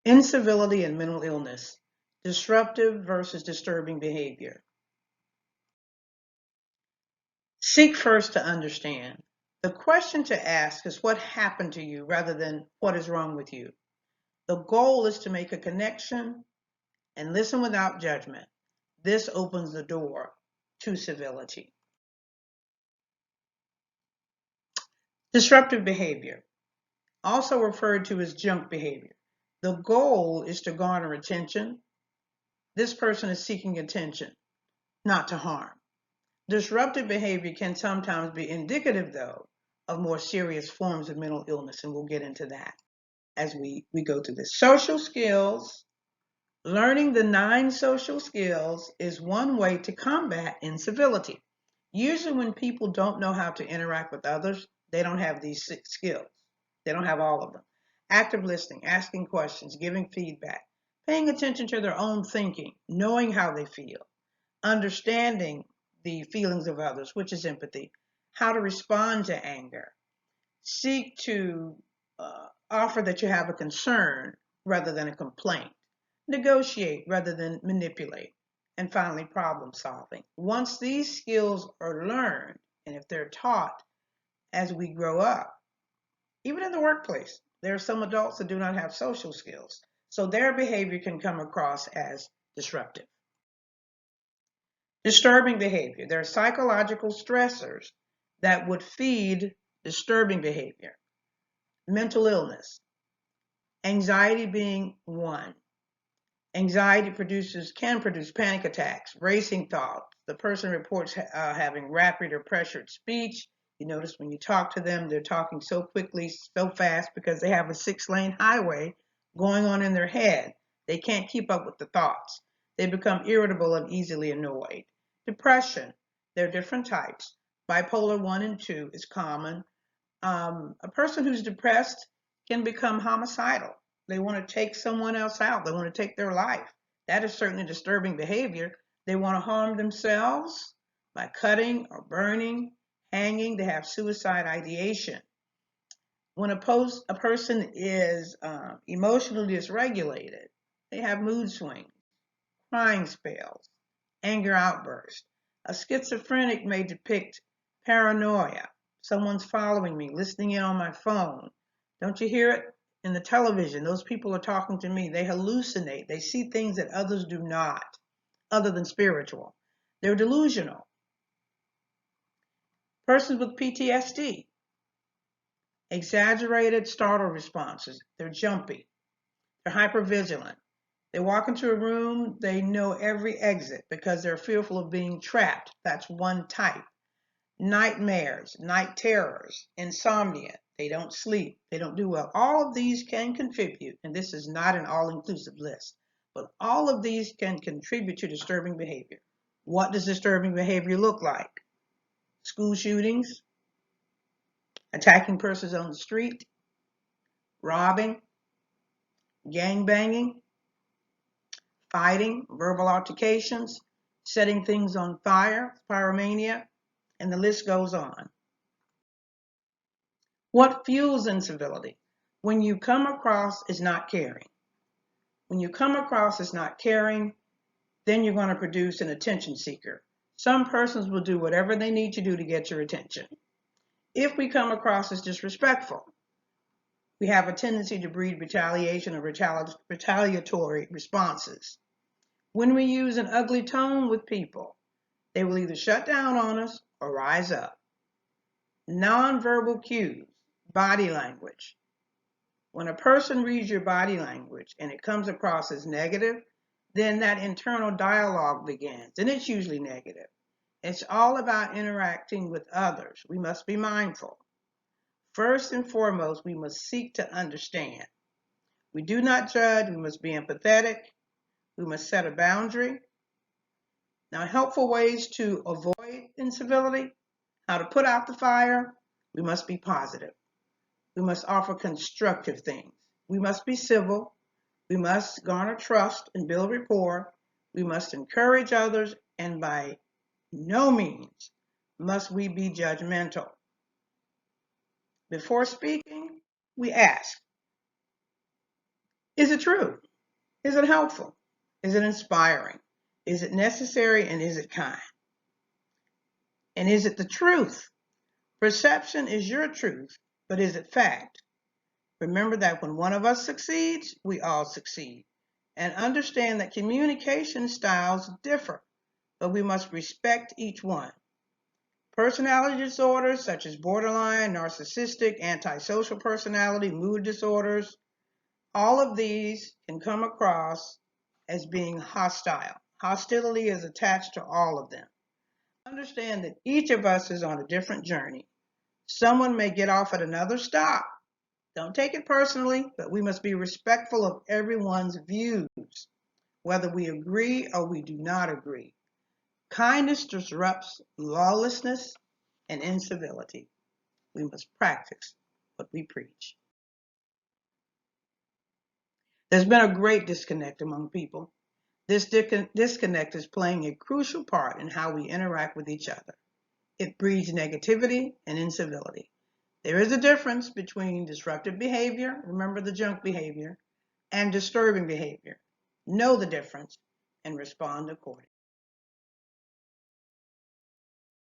Incivility and mental illness, disruptive versus disturbing behavior. Seek first to understand. The question to ask is what happened to you rather than what is wrong with you. The goal is to make a connection and listen without judgment. This opens the door to civility. Disruptive behavior, also referred to as junk behavior. The goal is to garner attention. This person is seeking attention, not to harm. Disruptive behavior can sometimes be indicative, though, of more serious forms of mental illness, and we'll get into that as we go through this. Social skills. Learning the 9 social skills is one way to combat incivility. Usually when people don't know how to interact with others, they don't have these 6 skills. They don't have all of them. Active listening, asking questions, giving feedback, paying attention to their own thinking, knowing how they feel, understanding the feelings of others, which is empathy, how to respond to anger, seek to offer that you have a concern rather than a complaint, negotiate rather than manipulate, and finally, problem solving. Once these skills are learned, and if they're taught as we grow up, even in the workplace, there are some adults that do not have social skills, so their behavior can come across as disruptive. Disturbing behavior. There are psychological stressors that would feed disturbing behavior. Mental illness, anxiety being one. Anxiety can produce panic attacks, racing thoughts. The person reports having rapid or pressured speech. You notice when you talk to them, they're talking so quickly, so fast because they have a 6-lane highway going on in their head. They can't keep up with the thoughts. They become irritable and easily annoyed. Depression, there are different types. Bipolar 1 and 2 is common. A person who's depressed can become homicidal. They want to take someone else out. They want to take their life. That is certainly disturbing behavior. They want to harm themselves by cutting or burning, hanging. They have suicide ideation. When a person is emotionally dysregulated, they have mood swings, crying spells, anger outbursts. A schizophrenic may depict paranoia. Someone's following me, listening in on my phone. Don't you hear it in the television? Those people are talking to me. They hallucinate. They see things that others do not, other than spiritual. They're delusional. Persons with PTSD, exaggerated startle responses. They're jumpy. They're hypervigilant. They walk into a room, they know every exit because they're fearful of being trapped. That's one type. Nightmares, night terrors, insomnia. They don't sleep. They don't do well. All of these can contribute, and this is not an all-inclusive list, but all of these can contribute to disturbing behavior. What does disturbing behavior look like? School shootings, attacking persons on the street, robbing, gang banging, fighting, verbal altercations, setting things on fire, pyromania, and the list goes on. What fuels incivility? When you come across as not caring. When you come across as not caring, then you're going to produce an attention seeker. Some persons will do whatever they need to do to get your attention. If we come across as disrespectful, we have a tendency to breed retaliation or retaliatory responses. When we use an ugly tone with people, they will either shut down on us or rise up. Nonverbal cues, body language. When a person reads your body language and it comes across as negative, then that internal dialogue begins, and it's usually negative. It's all about interacting with others. We must be mindful. First and foremost, we must seek to understand. We do not judge. We must be empathetic. We must set a boundary. Now, helpful ways to avoid incivility, how to put out the fire, we must be positive. We must offer constructive things. We must be civil. We must garner trust and build rapport. We must encourage others, and by no means must we be judgmental. Before speaking, we ask, Is it true? Is it helpful? Is it inspiring? Is it necessary, and is it kind? And is it the truth? Perception is your truth, but is it fact? Remember that when one of us succeeds, we all succeed. And understand that communication styles differ, but we must respect each one. Personality disorders such as borderline, narcissistic, antisocial personality, mood disorders, all of these can come across as being hostile. Hostility is attached to all of them. Understand that each of us is on a different journey. Someone may get off at another stop. Don't take it personally, but we must be respectful of everyone's views, whether we agree or we do not agree. Kindness disrupts lawlessness and incivility. We must practice what we preach. There's been a great disconnect among people. This disconnect is playing a crucial part in how we interact with each other. It breeds negativity and incivility. There is a difference between disruptive behavior, remember the junk behavior, and disturbing behavior. Know the difference and respond accordingly.